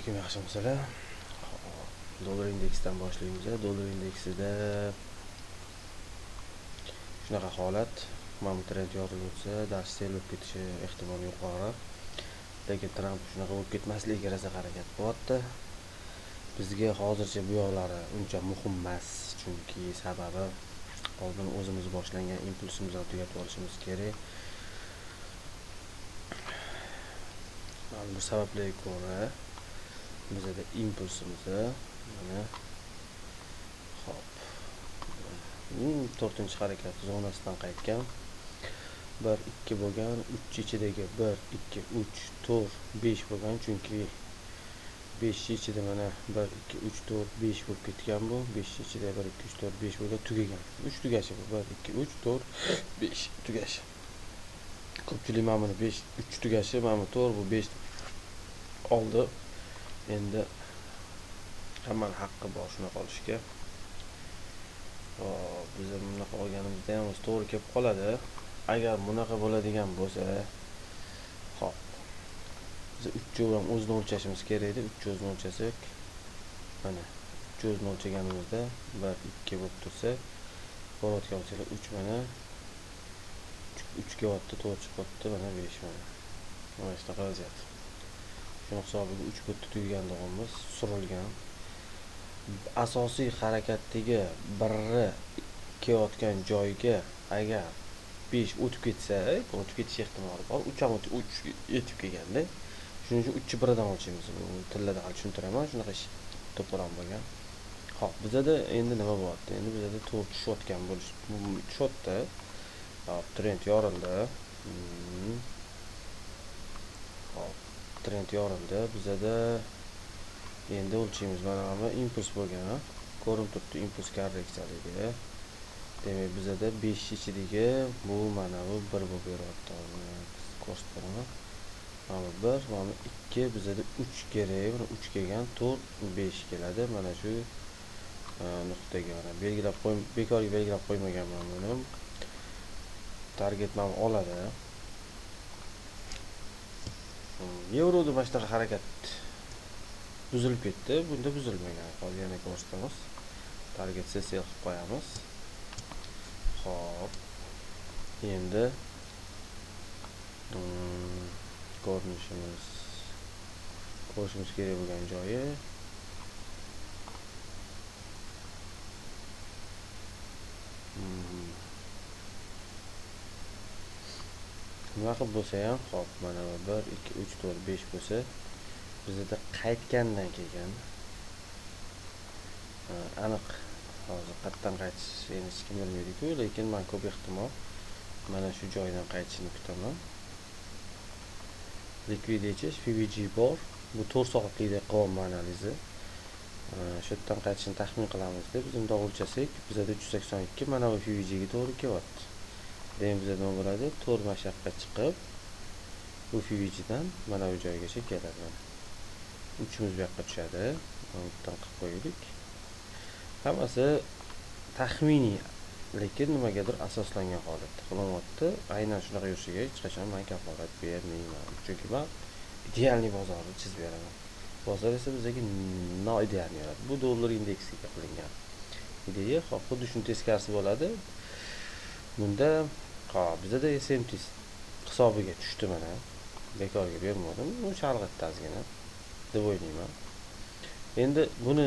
Yaxshi masala. Dollar indeksidan boshlaymiz. Dollar indeksida shunaqa holat. Mana bu trend yorilsa, dash sel bo'lib ketishi ehtimoli yuqori. Lekin Tramp shunaqa bo'lib ketmasligiga rosa harakat qilyapti. Bizga hozircha bu yo'llari uncha muhim emas, chunki sababi oldin o'zimiz boshlangan impulsimizni tugatib olishimiz kerak. Mana bu sabablarga ko'ra bizda impulsimizni mana hop 4-chi harakat zonasidan qaytgan 1-2 bo'lgan, 3 ichidagi 1-2-3-4-5 bo'lgan, chunki 5 ichida mana 1-2-3-4-5 bo'lib ketgan bu. 5 ichida 1-2-3-4-5 bo'lgan, tugagan. 3 tugashi bu 1-2-3-4-5 tugashi. Ko'pchilik mana buni 5-3 tugashi, mana 4 bu 5 oldi. Endi hammaning haqqi bor shunaqa olishga. Biz bunaqa olganimizda ham to'g'ri kelib qoladi. Agar bunaqa bo'ladigan bo'lsa, hop. Biz 3 ham o'zini o'lchashimiz kerak edi. 3 o'zini o'lchasak, mana 3 o'zini o'lchaganimizda 1-2 bo'lib tursa, borayotgan bo'lsa 3 mana 3 kelyapti, 4 chiqyapti, mana 5 mana. Mana shunaqa vaziyat. Shuni hisobiga 3 bo'tda tugaganligimiz surilgan. Asosiy harakatdagi birri kelayotgan joyga agar 5 o'tib ketsa, o'tib ketish ehtimoli bor. 3 ham 3 yetib kelganda, shuning uchun 3 biridan o'lchaymiz. Bu tillarda hali tushuntiraman, shunaqa ish to'polon bo'lgan. Xo'p, bizda endi nima bo'lyapti? Endi bizda to'g'ri tushayotgan bo'lish, tushayapti. Hop, trend yorildi. Hop, trend yorildi. Bizda endi o'lchaymiz. Mana bu impuls bo'lgan. Ko'rinib turibdi impuls korreksiyaligi. Demak, bizda 5 ichidagi bu mana bu 1 bo'lib beryapti. Ko'rsataman. Mana 1, mana 2, bizda 3 kerak. Mana 3 kelgan, 4, 5 keladi. Mana shu nuqtaga mana belgilab bekorga belgilab qo'ymaganman buni. Target mana oladi. Yevroda mana shunaqa harakat buzilib ketdi. Bunda buzilmagan. Hozir yana ko'rsatamiz. Target sel qilib qo'yamiz. Xo'p. Endi ko'rishimiz kerak bo'lgan joyi nima qilib bo'lsa ham, hop, mana 1-2-3-4-5 bo'lsa, bizda qaytgandan kelgan aniq hozir qayerdan qaytish hech kim bilmaydi-ku, lekin men ko'p ehtimol mana shu joydan qaytishini kutaman. Liquidity FVG bor. Bu 4 soatlikdagi qovun analizi. Shu yerdan qaytishini taxmin qilamiz deb biz unda o'lchasak, bizda 382 mana bu FVG ga to'g'ri kelyapti. Demak, bizda nima bo'ladi? 4 mashaqqa chiqib, bu FVG dan mana bu joygacha keladi. 3imiz bu yoqqa tushadi. Bundan qilib qo'ydik. Hammasi taxminiy, lekin nimagadir asoslangan holatda qilinyapti. Aynan shunaqa yurishiga hech qachon men kafolat bermayman. Chunki men idealniy bozorni chizib beraman. Bozor esa bizga noidealni yaratadi. Bu dollar indeksiga qilingan ideya. Xo'p, xuddi shuni teskarisi bo'ladi. Bunda bizda SMT hisobiga tushdi mana. Bekorga bermadim. Bu chalg'itdi ozgina deb o'ylayman. Endi buni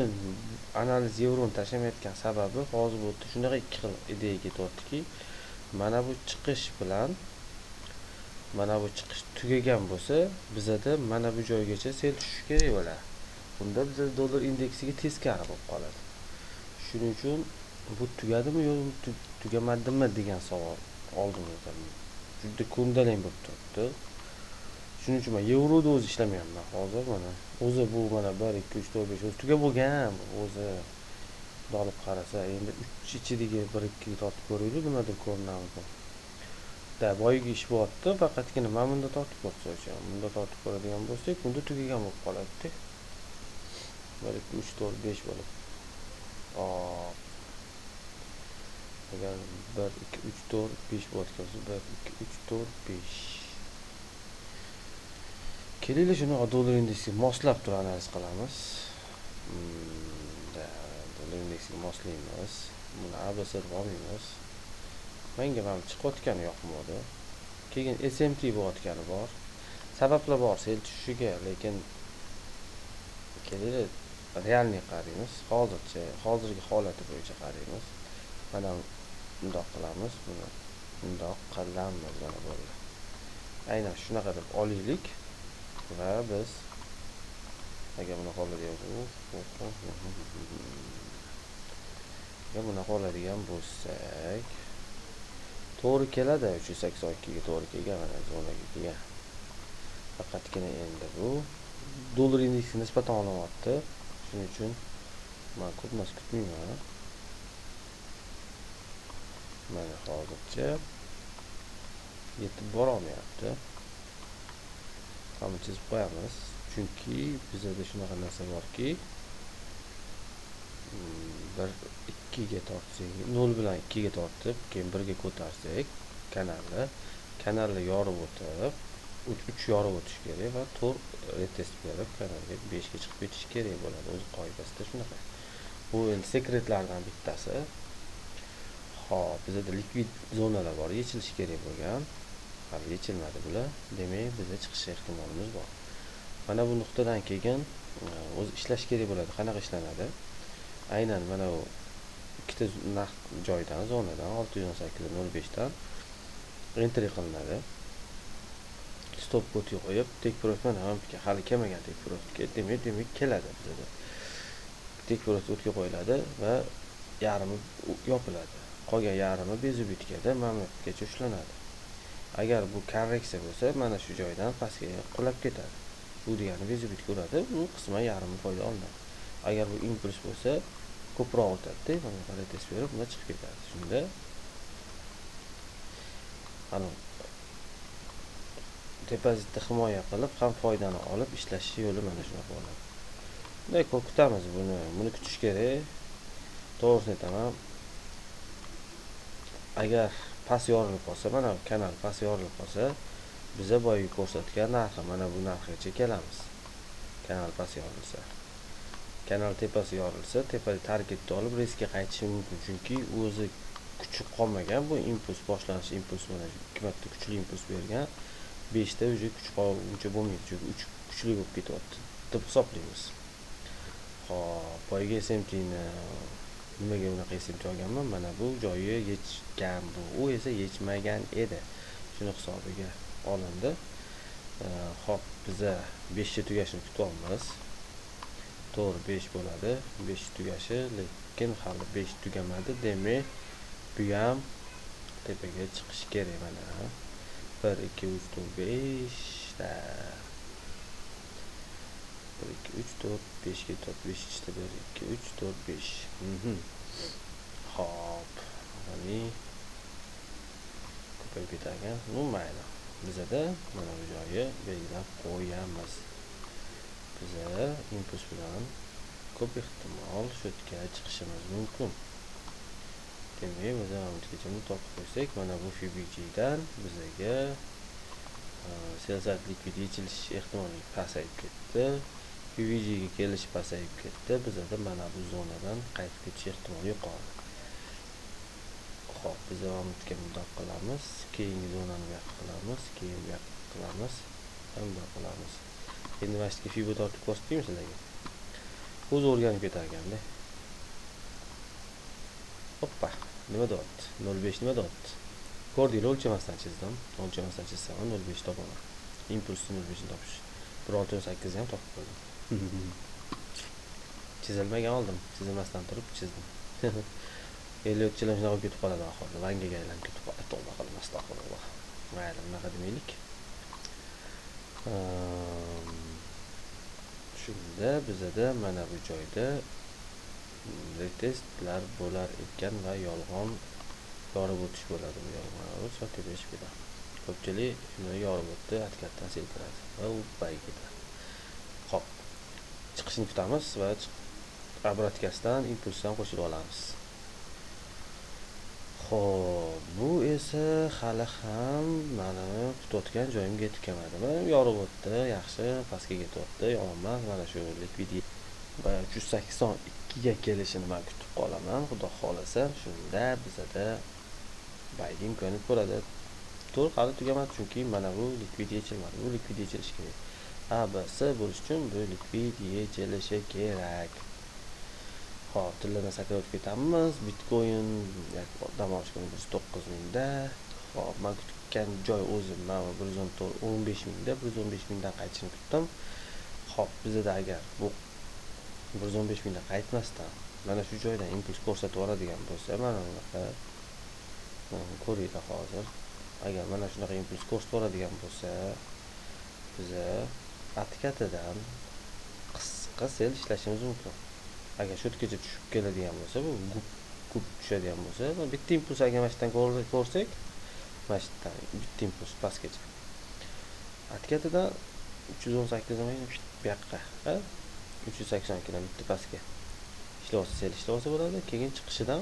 analiz yevroni tashlamayotgan sababi hozir bu shunaqa ikki xil ideya ketyaptiki, mana bu chiqish bilan mana bu chiqish tugagan bo'lsa, bizda mana bu joygacha sel tushishi kerak bo'ladi. Bunda bizda dollar indeksiga teskari bo'lib qoladi. Shuning uchun bu tugadimi yo'qmi, tugamadimi degan savol oldimizdan juda ko'ndalang bo'lib turibdi. Shuning uchun men yevroda o'zi ishlamayapman hozir mana. O'zi bu mana 1-2-3-4-5 o'zi tugab bo'lgan. O'zi olib qarasa, endi 3 ichidagi 1-2 ga tortib ko'raylik, nimadir ko'rinadi. Da boyagi ish bo'lyapti, faqatgina mana bunda tortib ko'rsa, bunda tortib ko'radigan bo'lsak, bunda tugagan bo'lib qoladi. 1-2-3-4-5 bo'lib. Agar 1-2-3-4-5 bo'layotgan bo'lsa, 1-2-3-4-5 Kelinglar shuni dollar indeksiga moslab turib analiz qilamiz. Dollar indeksiga moslaymiz. Buni ABC deb olmaymiz. Menga ham chiqayotgani yoqmadi. Keyin SMT bo'layotgani bor. Sabablar bor sel tushishiga, lekin kelinglar realniy qaraymiz. Hozirgi holati bo'yicha qaraymiz. Mana bundoq qilamiz, buni bundoq qilamiz, mana bo'ldi. Aynan shunaqa deb olaylik va biz agar buni oladigan bo'lsak, to'g'ri keladi, 382 ga to'g'ri kelgan, mana zonaga kelgan. Faqatgina endi bu dollar indeksi nisbatan olyapti. Shuning uchun men ko'p narsa kutmayman. Mana hozircha yetib bora olmayapti. Hamma chizib qo'yamiz, chunki bizda shunaqa narsa borki, 2 ga tortsak, 0 bilan 2 ga tortib, keyin 1 ga ko'tarsak, kanalni yorib o'tib, 3 yorib o'tish kerak va 4 retest berib kanalga 5 ga chiqib ketish kerak bo'ladi. O'z qoidasida shunaqa. Bu endi sekretlardan bittasi. Xo'p, bizda likvid zonalar bor, yechilishi kerak bo'lgan. Hali yechilmadi bular. Demak, bizda chiqish ehtimolimiz bor. Mana bu nuqtadan keyin o'zi ishlash kerak bo'ladi. Qanaqa ishlanadi? Aynan mana bu ikkita joydan, zonadan 618.05 dan entry qilinadi. Stop quotga qo'yib, take profit mana hali kelmagan take profitga, demak keladi bizda. Take profit o'tga qo'yiladi va yarmi yopiladi. Qolgan yarmi bezubitgada mamlakatgacha ushlanadi. Agar bu korreksiya bo'lsa, mana shu joydan pastga qulab ketadi. Bu degani bezubitga uradi, bu qisman yarmi foyda olinadi. Agar bu impuls bo'lsa, ko'proq o'tadi, mana qaray test berib, bunda chiqib ketadi. Shunda ana depozitni himoya qilib, ham foydani olib ishlash yo'li mana shunaqa bo'ladi. Bunday kutamiz buni kutish kerak. To'g'risini aytaman. Agar past yorilib qolsa, mana kanal past yorilib qolsa, biza boyagi ko'rsatgan narxi mana bu narxgacha kelamiz. Kanal past yorilsa. Kanal tepasi yorilsa, tepada targetni olib riskga qaytishi mumkin, chunki o'zi kuchi qolmagan, bu impuls boshlanish impuls mana shu 2 marta kuchli impuls bergan. 5 da o'zi kuch qolguncha bo'lmaydi, chunki 3 kuchli bo'lib ketyapti deb hisoblaymiz. Xo'p, boyagi SMT-ni nimaga bunaqa SMT olganman? Mana bu joyi yechgan bu. U esa yechmagan edi. Shuni hisobiga olindi. Xo'p, biza 5 ga tugashini kutyapmiz. To'g'ri 5 bo'ladi. 5 tugashi, lekin hali 5 tugamadi. Demak, bu ham tepaga chiqish kerak mana. 1 2 3 4 5 da 1 2 3 4 5 ga top 5 ichda 1 2 3 4 5. Hop. Mana ko'payib ketgan. Mayli. Bizda mana bu joyi belgilab qo'yamiz. Biza impuls bilan ko'p ehtimol shu yerga chiqishimiz mumkin. Demak, biz hammaga topib qo'ysak, mana bu FBG dan bizaga siyosat likvid yechilish ehtimoli pasayib ketdi. FBG ga kelish pasayib ketdi. Bizda mana bu zonadan qaytib ketish ehtimoli yuqori. Xo'p, biz hammaga bundoq qilamiz. Keyingi zonani bu yoqqa qilamiz, keyin bu yoqqa qilamiz, bundoq qilamiz. Endi vashtiga FIBO tortib ko'rsataymi sizlarga. O'zi o'rganib ketarganda. Hoppa, nima deyapti? 05 nima deyapti? Ko'rdinglar, o'lchamasdan chizdim. O'lchamasdan chizsam 05 topaman. Impulsni 05 ni topish. 1.68 ham topib qo'ydim. Chizilmagan oldim, chizilmasdan turib chizdim. Eliyotchilar shunaqa ketib qoladi oxirida, vangaga aylanib ketib qoladi. Tavba qilmas, astag'firulloh. Mayli, bunaqa demaylik. Shunda bizda mana bu joyda retestlar bo'lar ekan va yolg'on yorib o'tish bo'ladi. Bu yolg'on so'tib berishib ketadi. Ko'pchilik shuni yorib o'tdi, haqiqatdan selkiradi va u payga ketadi. Xo'p, chiqishni kutamiz va obrotkasidan impulsdan qo'shib olamiz. Xo'p, bu esa hali ham mani kutayotgan joyimga yetib kelmadi. Mana yorib o'tdi, yaxshi, pastga ketyapti, yomon emas. Mana shu likvidiy 382 ga kelishini men kutib qolaman. Xudo xolasa, shunda bizada bayga imkoniyat bo'ladi. To'g'ri, hali tugamadi, chunki mana bu likvidiy yechilmadi. Bu likvidiy yechilishi kerak. ABC bo'lish uchun bu likvidiy yechilishi kerak. Hop, tillarni sakrab ketamiz. Bitcoin dam olish kuni 9 da. Hop, men kutgan joy o'zim mana 115 mingda, 115 mingdan qaytishini kutdim. Hop, bizda agar bu 115 mingdan qaytmasdan mana shu joydan impuls ko'rsatib oladigan bo'lsa, mana bunaqa ko'ringlar hozir. Agar mana shunaqa impuls ko'rsatib oladigan bo'lsa, biza atkatidan qisqa sel ishlashimiz mumkin. Agar shu yergacha tushib keladigan bo'lsa, bu gup tushadigan bo'lsa, bitta impuls agar mashdan ko'rsak, mashdan bitta impuls pastgacha. Atkatidan 318 dan bu yoqqa, 382 dan bitta pastga ishlavsa, sel ishlavsa bo'ladi. Keyin chiqishidan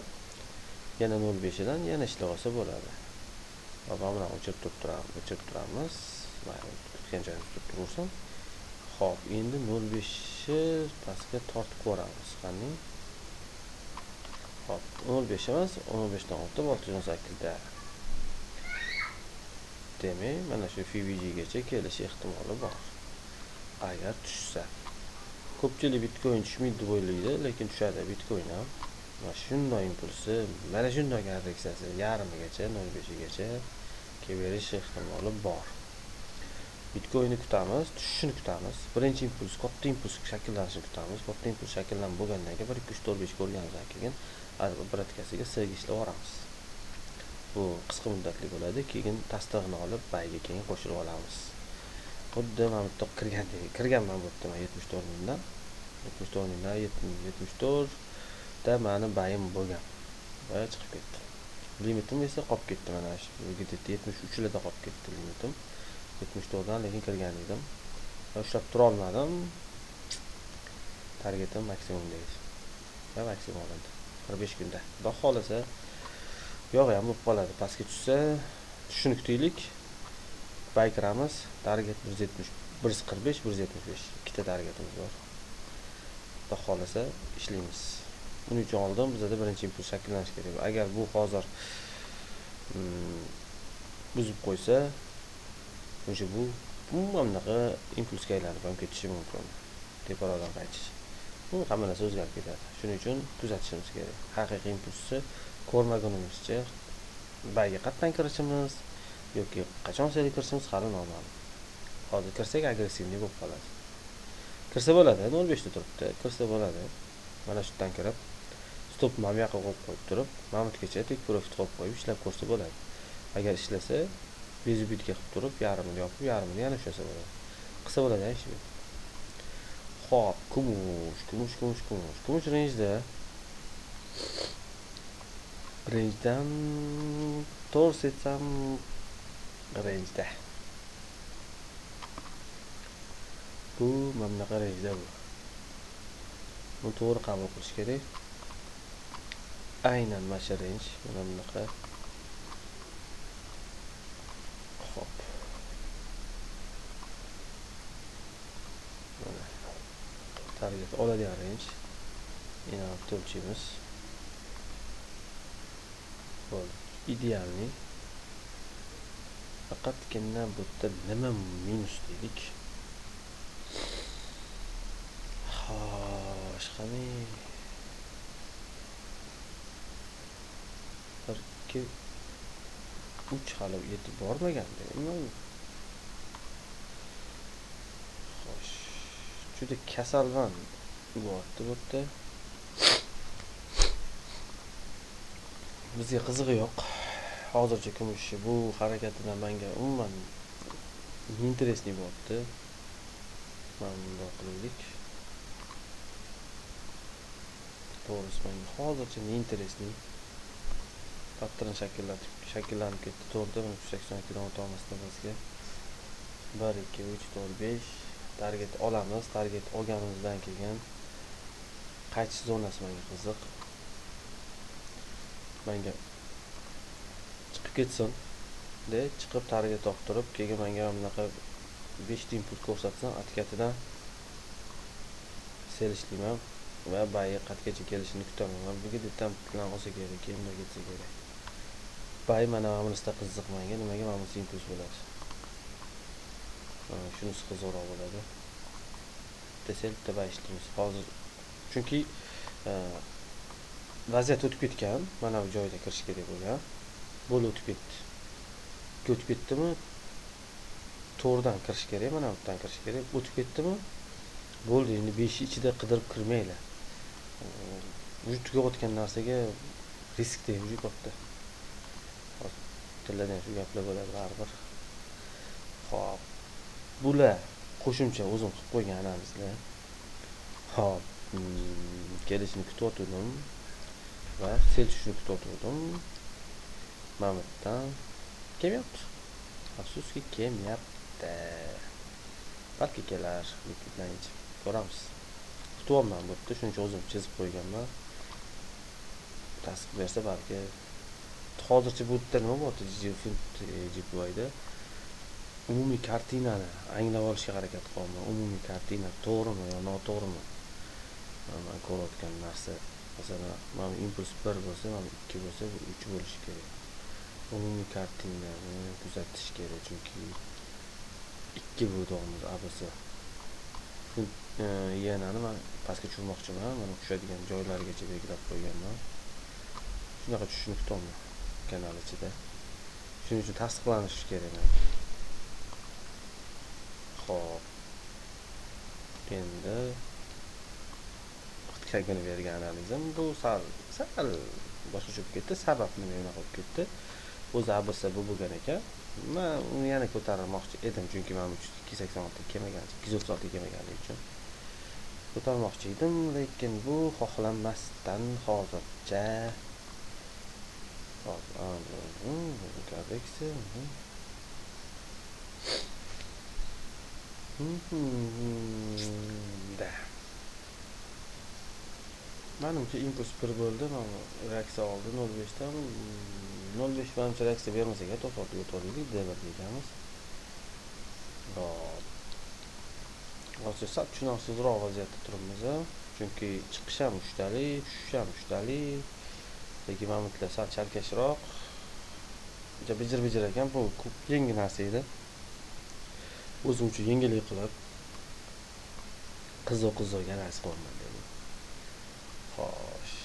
yana 0.5 dan yana ishlavsa bo'ladi. Va mana o'chirib turamiz. Mana tutgan joyimiz tutib tursin. Xo'p, endi 0.5 pastga tortib ko'ramiz. Qani? Hop, 0.5 emas, 15 dan o'tib 618 da. Demak, mana shu FVG gacha kelish ehtimoli bor. Agar tushsa. Ko'pchilik Bitcoin tushmaydi deb o'ylaydi, lekin tushadi Bitcoin ham. Mana shunday impulsi, mana shunday korreksiyasi yarmigacha, 0.5 gacha kelib ehtimoli bor. Bitcoinni kutamiz, tushishini kutamiz. Birinchi impuls, katta impuls shakllanishini kutamiz. Katta impuls shakllanib bo'lgandan keyin 1 2 3 4 5 ko'rganimizdan keyin obratkaga S'ga ishlab olamiz. Bu qisqa muddatli bo'ladi, keyin tasdig'ini olib bayga keyin qo'shilib olamiz. Xuddi mana bu kirganman bu yerda 74 mingdan. 74 mingdan 74 da mani bayim bo'lgan. Va chiqib ketdi. Limitim esa qolib ketdi, mana shu 73 larda qolib ketdi limitim. 74 dan lekin kirgan edim. Ushlab tura olmadim. Targetim maksimum deydi. Va maksimum oladi. 45 kunda. Xudo xolasa yo'q ham bo'lib qoladi. Pastga tushsa, tushishini kutaylik. Bay kiramiz. Target 170, 145, 175. Ikkita targetimiz bor. Xudo xolasa ishlaymiz. Buning uchun oldin bizda birinchi impuls shakllanishi kerak. Agar bu hozir buzib qo'ysa, o'sha bu umuman impulsga aylanib ham ketishi mumkin. Teparoqdan qaytish. Bu hamma narsa o'zgarib ketadi. Shuning uchun kuzatishimiz kerak. Haqiqiy impulsni ko'rmagunimizcha bayga qatdan kirishimiz yoki qachon sel kirishimiz hali noma'lum. Hozir kirsak agressivniy bo'lib qoladi. Kirsa bo'ladi, 0.5 da turibdi. Kirsa bo'ladi. Mana shu yerdan kirib, stop mana bu yoqqa qo'yib turib, mamutgacha tek profit qo'yib qo'yib ishlab ko'rsa bo'ladi. Agar ishlasa, bezubitga qilib turib, yarmini yopib, yarmini yana ushlasa bo'ladi. Qilsa bo'ladi ishni. Xo'p, kumush range'da. Range'dan to'g'ri aytsam, range'da. Bu mana bunaqa range'da bu. Buni to'g'ri qabul qilish kerak. Aynan mana shu range, mana bunaqa. Hop. Mana target oladigan range. Yana o'lchaymiz. Bo'ldi. Idealni. Faqatgina bu yerda nima minus dedik. Xo'sh, qani 1 2 3 hali yetib bormaganda. Xo'sh, juda kasalman bo'lyapti bu yerda. Bizga qizig'i yo'q. Hozircha kumush bu harakatidan menga umuman interesniy bo'lyapti. Mana bunday qilaylik. To'g'risi menga hozircha interesniy. Pattern shakllanib ketdi. To'g'ri, 182 dan o'tamiz bizga. 1 2 3 4 5 target olamiz. Target olganimizdan keyin qaytish zonasi menga qiziq. Menga chiqib ketsin de chiqib target toptirib keyin menga bunaqa 5 ta input ko'rsatsam atkatidan selishlayman va bayi qatgacha kelishini kutaman. Men bu yerdan plan olsa kerak, keyin ketsa kerak. Bayi mana bunisida qiziqmanga, nimaga mana bunisi impuls bo'ladi. Shunisi qiziqroq bo'ladi. Bitta bayi ishlaymiz hozir. Chunki vaziyat o'tib ketgan, mana bu joyda kirish kerak bo'lgan. Bo'lib o'tib ketdi. O'tib ketdimi? To'g'ridan kirish kerak, mana bu yerdan kirish kerak. O'tib ketdimi? Bo'ldi, endi 5 ichida qidirib kirmaylar. Vujudga o'tgan narsaga riskda vujud o'tdi. Tillardan shu gaplar bo'ladi baribir. Xo'p. Bular qo'shimcha o'zim qilib qo'ygan analizlar. Xo'p, kelishini kutib va selishini kutib Mamatdan kelmayapti. Afsuski kelmayapti. Balki kelar, bilan ko'ramiz. Kutyapman bu yerda, shuning uchun o'zim chizib qo'yganman. Tasdiq bersa balki hozircha bu yerda nima bor GPY'da umumiy kartinani anglab olishga harakat qilaman. Umumiy kartina to'g'rimi yo noto'g'rimi? Men ko'rayotgan narsa, masalan, mana impuls 1 bo'lsa, mana 2 bo'lsa, bu 3 bo'lishi kerak. Umumiy kartinani kuzatish kerak, chunki 2 bo'dog'imiz ABC. Yanani men pastga tushirmoqchiman. Mana tushadigan joylarigacha belgilab qo'yganman. Shunaqa tushishni kutaman kanal ichida. Shuning uchun tasdiqlanishi kerak. Xo'p. Endi qilgan bergan analizim bu sal boshqacha bo'lib ketdi. Sabab nima unaqa bo'lib ketdi? O'zi ABC bu bo'lgan ekan. Men uni yana ko'tarmoqchi edim, chunki men 286 kelmagan, 236 kelmaganligi uchun ko'tarmoqchi edim, lekin bu xohlanmasdan hozircha Menimcha impuls 1 bo'ldi, mana reaksiya oldi 05 dan. 05 menimcha reaksiya bermasa kerak, to'xtatib o'tirdik, D1 deyamiz. Hop. Hozir sal tushunarsizroq vaziyatda turibmiz, chunki chiqish ham ushtali, tushish ham ushtali. Lekin mamutlar sal chalkashroq. Bijir ekan, bu ko'p yengil narsa edi. O'zim uchun yengillik qilib qiziq analiz qilaman dedim. Xo'sh.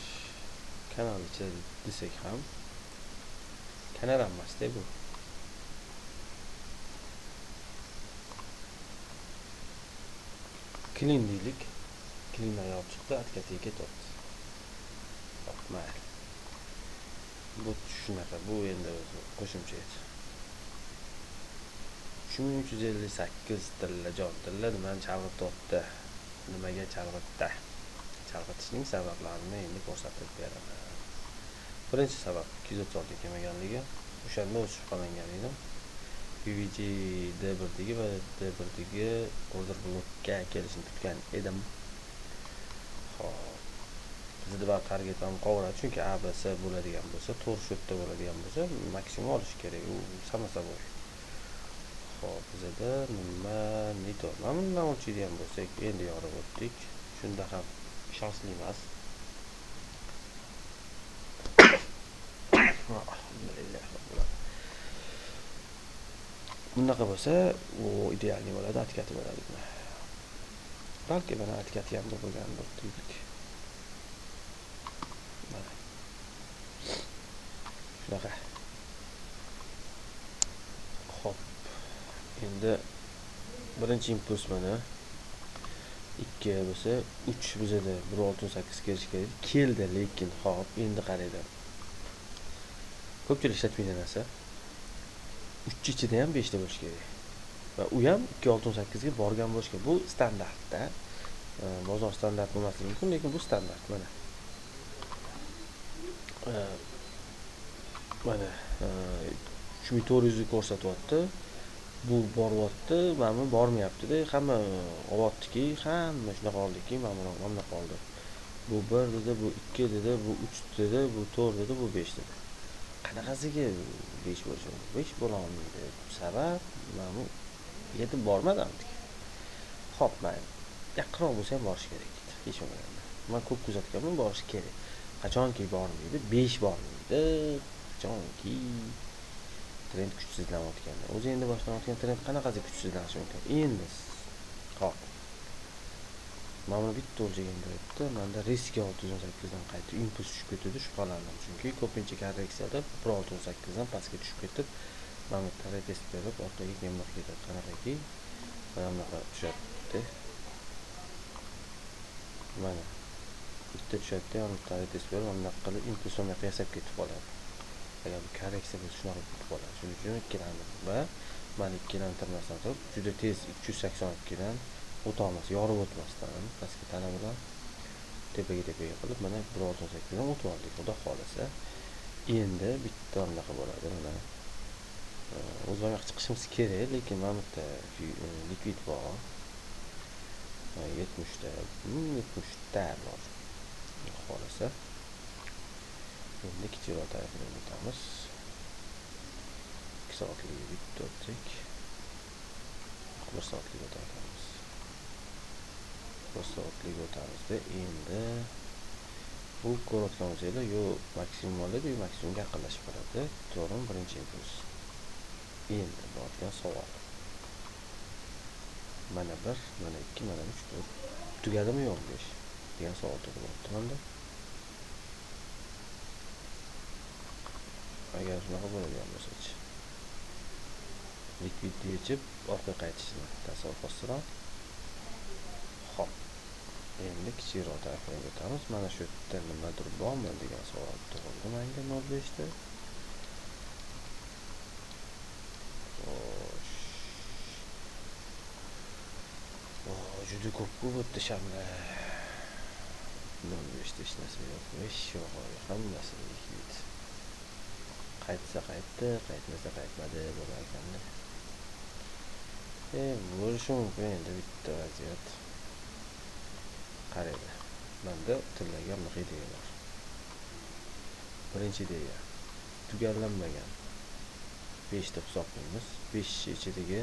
Kanal ichida desak ham kanal emas-da bu. Clean deylik. Clean ayol chiqdi, atkatiga ketyapti. Hop, mayli. Bu shunaqa, bu endi qo'shimcha edi. 358 tilla nimani chalg'itdi? Nimaga chalg'itdi? Chalg'itishning sabablarini endi ko'rsatib beraman. Birinchi sabab 236 kelmaganligi. O'shanda o'z shubhalangan edim. PVG D1dagi va D1dagi order blokka kelishini kutgan edim. Xo'p. Bizda bor target ham qo'yiladi, chunki ABC bo'ladigan bo'lsa, to'g'ri shotda bo'ladigan bo'lsa, maksimum olish kerak. U samasa bo'y. Xo'p, bizda nima nito? Mana bundan o'lchaydigan bo'lsak, endi yorib o'tdik. Shunda ham ishonchli emas. Bunaqa bo'lsa, u idealni bo'ladi, atkati bo'ladi. Balki mana atkati ham bo'lgandir deylik. Mana. Shunaqa. Xo'p. Endi birinchi impuls mana 2 bo'lsa, 3 bizada 168 kelish kerak. Keldi, lekin hop, endi qaraydi. Ko'pchilik ishlatmaydigan narsa 3 ichida ham 5 ta bo'lish kerak. Va u ham 268 ga borgan bo'lish kerak. Bu standartda. Bozor standart bo'lmasligi mumkin, lekin bu standart mana. Mana 3400 ko'rsatyapti. Bu boryapti, mana bormayapti-da. Hamma olyaptiki, hamma shunaqa oldiki, mana qoldi. Bu 1 dedi, bu 2 dedi, bu 3 dedi, bu 4 dedi, bu 5 dedi. qanaqasiga 5 bo'lishi mumkin? 5 bo'la olmaydi. Sabab mana bu yetib bormadim. Xo'p, mayli. Yaqinroq bo'lsa ham borish kerak edi. Hech bo'lmaganda. Men ko'p kuzatganman, borish kerak. Qachonki bormaydi, 5 bormaydi. Qachonki trend kuchsizlanayotganda. O'zi endi boshlanayotgan trend qanaqasiga kuchsizlanishi mumkin? Endi xo'p. Mana bu bitta o'lchagan turibdi. Menda risk 618 dan qaytib impuls tushib ketdi, shubhalandim. Chunki ko'pincha korreksiyada 618 dan pastga tushib ketib, mana bu taraf test berib, orqaga kemroq ketadi. Qanaqaki mana bunaqa tushyapti. Mana bitta tushyapti, ham taraf test berib, mana qilib impuls o'rnaqa yasab ketib qoladi. Agar bu korreksiya bo'lsa shunaqa ketib qoladi. Shuning uchun ikkilandim va mana ikkilantirmasdan turib, juda tez 382 dan o'tamiz, yorib o'tmasdan pastga tana bilan tepaga qilib mana 1.18 dan o'tib oldik. Xudo xolasa endi bitta bunaqa bo'ladi. Mana o'z vaqtida chiqishimiz kerak, lekin mana bu yerda likvid bor. 70 ta bor. Xudo xolasa endi kichikroq tarafini o'tamiz. 2 soatlik bitta o'tdik. 1 soatlik o'tamiz. 1 soatlik o'tamizda endi bu ko'rayotgan bo'lsanglar, yo maksimum oladi, yo maksimumga yaqinlashib qoladi. To'g'rimi? Birinchi impuls. Endi borgan savol. Mana 1, mana 2, mana 3, 4. Tugadimi yo'q 5 degan savol tug'ilmoqda menda. Agar shunaqa bo'ladigan bo'lsa-chi, likvid yechib orqaga qaytishni tasavvur qilsam. Xo'p. Endi kichikroq tarafga o'tamiz. Mana shu yerda nimadir bormi degan savol tug'ildi menga 05 da. Xo'sh. Juda ko'p bo'pti shamla. 05 da hech narsa yo'q. Hammasi likvid. Qaytsa qaytdi, qaytmasa qaytmadi bo'lar ekanda. Bo'lishi mumkin endi bitta vaziyat. Qaraydi. Menda tillagan bir ideya bor. Birinchi ideya. Tugallanmagan 5 deb hisoblaymiz. 5 ichidagi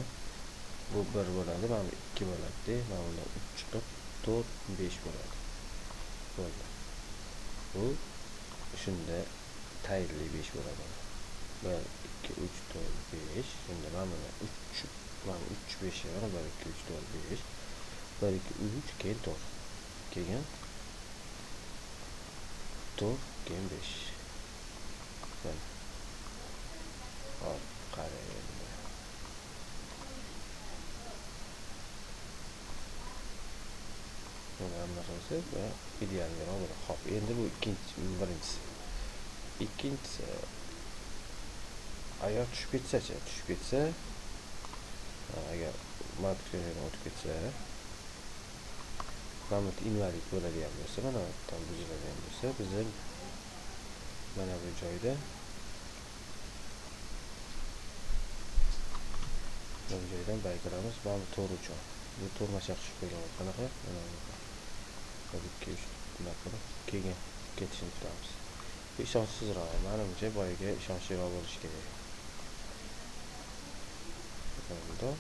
bu 1 bo'ladi, mana 2 bo'ladi, mana bundan 3 chiqib 4, 5 bo'ladi. Bo'ldi. Bu shunda tayinli 5 bo'ladi. 1, 2, 3, 4, 5. Shunda mana 3, mana 3, 5 yana 1, 2, 3, 4, 5. 1, 2, 3 keyin 4. Keyin 4, keyin 5. Mana. Hop, qaraydi. Mana narsa va idealroq bo'ladi. Hop, endi bu birinchisi. Ikkinchisi, agar tushib ketsa, agar marketga o'tib ketsa, mana bu invalid bo'ladigan bo'lsa, mana tam buziladigan bo'lsa, bizim mana bu joyda bu joydan bayqiramiz, mana bu to'r uchun. Bu to'r mashaq tushib qo'ygan qanaqa? Mana bu 1, 2, 3 bunaqa keyin ketishini kutamiz. Bu ishonchsizroq, menimcha boyaga ishonchliroq bo'lishi kerak. Bunda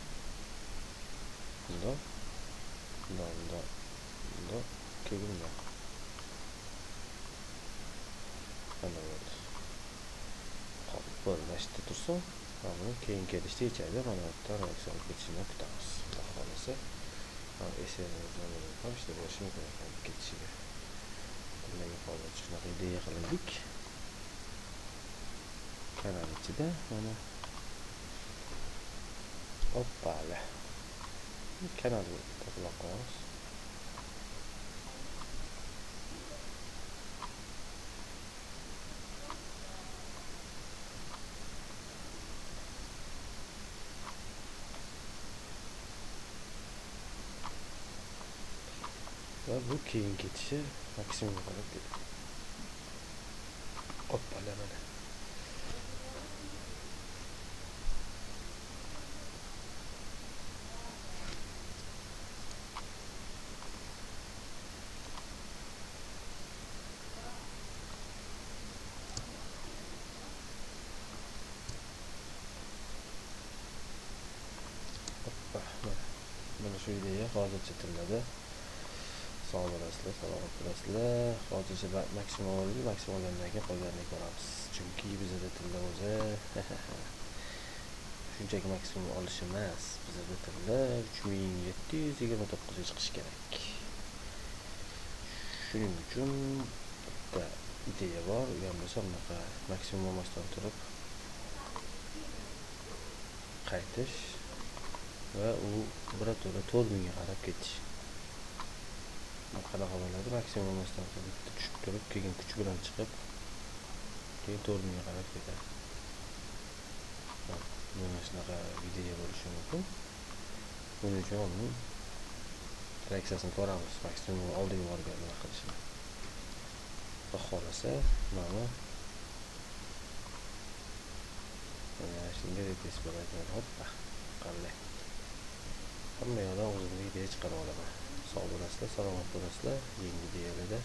keyin bunda. Mana bu. Hop, bo'lmashdi tursa, mana keyin kelishda ichadi, mana bu reaksiya ketishini kutamiz. Xudo xolasa, mana esenizlarni ham ishda bo'lishi mumkin ekan ketishiga. Bunga hozir shunaqa ideya qildik. Kanal ichida mana hoppala. Kanalga tabloq qo'yamiz. Va bu keyin ketishi maksimum qilib ketadi. Hoppala mana. shu ideya hozircha tillada. Sog' bo'lasizlar, salomat bo'lasizlar. Hozircha maksimum olgandan keyin qolganini ko'ramiz. Chunki bizda tilla o'zi shunchaki maksimum olish emas. Bizda tilla 3729 ga chiqish kerak. Shuning uchun bitta ideya bor. U ham bo'lsa bunaqa maksimum olmasdan turib qaytish va u birato'la 4000 ga qarab ketish. Qanaqa bo'ladi? Maksimum olmasdan turib bitta tushib turib, keyin kuch bilan chiqib, keyin 4000 ga qarab ketadi. Mana shunaqa ideya bo'lishi mumkin. Buning uchun uning reaksiyasini ko'ramiz. Maksimum oldiga borgan nima qilishini. Xohlasa, mana shunga test bo'ladi. Hoppa, qanday? Hamma yoqdan o'zimga ideya chiqarib olaman. Sog' bo'lasizlar, salomat bo'lasizlar. Yangi ideyalarda